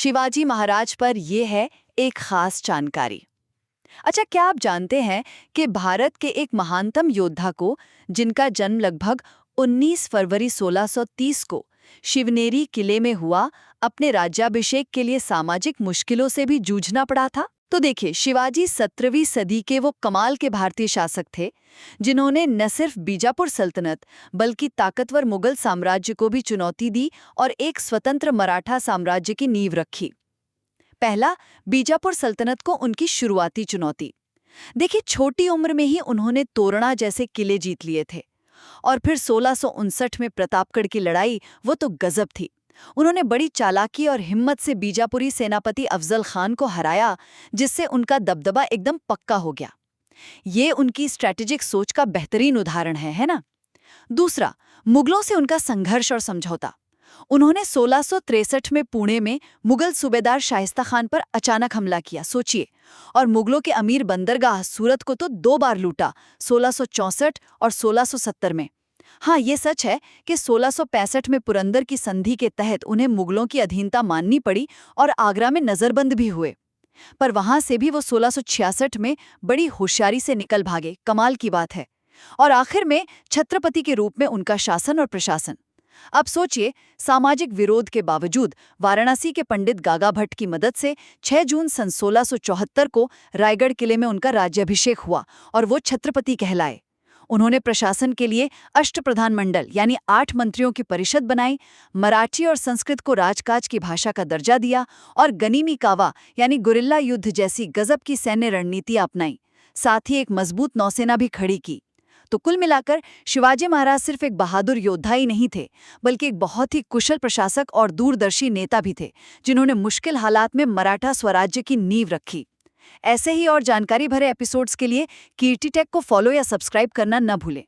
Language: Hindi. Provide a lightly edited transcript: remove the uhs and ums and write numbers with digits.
शिवाजी महाराज पर ये है एक खास जानकारी। अच्छा, क्या आप जानते हैं कि भारत के एक महानतम योद्धा को, जिनका जन्म लगभग 19 फरवरी 1630 को शिवनेरी किले में हुआ, अपने राज्याभिषेक के लिए सामाजिक मुश्किलों से भी जूझना पड़ा था? तो देखिए, शिवाजी 17वीं सदी के वो कमाल के भारतीय शासक थे जिन्होंने न सिर्फ बीजापुर सल्तनत बल्कि ताकतवर मुगल साम्राज्य को भी चुनौती दी और एक स्वतंत्र मराठा साम्राज्य की नींव रखी। पहला, बीजापुर सल्तनत को उनकी शुरुआती चुनौती। देखिए, छोटी उम्र में ही उन्होंने तोरणा जैसे किले जीत लिए थे। और फिर 1659 में प्रतापगढ़ की लड़ाई, वो तो गजब थी। उन्होंने बड़ी चालाकी और हिम्मत से बीजापुरी सेनापति अफजल खान को हराया, जिससे उनका दबदबा एकदम पक्का हो गया। ये उनकी स्ट्रैटेजिक सोच का बेहतरीन उदाहरण है ना? दूसरा, मुगलों से उनका संघर्ष और समझौता। उन्होंने 1663 में पुणे में मुगल सूबेदार शाइस्ता खान पर अचानक हमला किया, सोचिए। और मुगलों के अमीर बंदरगाह सूरत को तो 2 बार लूटा, 1664 और 1670 में। हाँ, ये सच है कि 1665 में पुरंदर की संधि के तहत उन्हें मुगलों की अधीनता माननी पड़ी और आगरा में नजरबंद भी हुए। पर वहां से भी वो 1666 में बड़ी होशियारी से निकल भागे, कमाल की बात है। और आखिर में छत्रपति के रूप में उनका शासन और प्रशासन। अब सोचिए, सामाजिक विरोध के बावजूद वाराणसी के पंडित गागा भट्ट की मदद से 6 जून सन 1674 को रायगढ़ किले में उनका राज्याभिषेक हुआ और वो छत्रपति कहलाए। उन्होंने प्रशासन के लिए अष्टप्रधान मंडल यानी 8 मंत्रियों की परिषद बनाई, मराठी और संस्कृत को राजकाज की भाषा का दर्जा दिया और गनीमी कावा यानी गुरिल्ला युद्ध जैसी गजब की सैन्य रणनीति अपनाई। साथ ही एक मजबूत नौसेना भी खड़ी की। तो कुल मिलाकर शिवाजी महाराज सिर्फ एक बहादुर योद्धा ही नहीं थे, बल्कि एक बहुत ही कुशल प्रशासक और दूरदर्शी नेता भी थे, जिन्होंने मुश्किल हालात में मराठा स्वराज्य की नींव रखी। ऐसे ही और जानकारी भरे एपिसोड्स के लिए कीर्ति टेक को फॉलो या सब्सक्राइब करना न भूलें।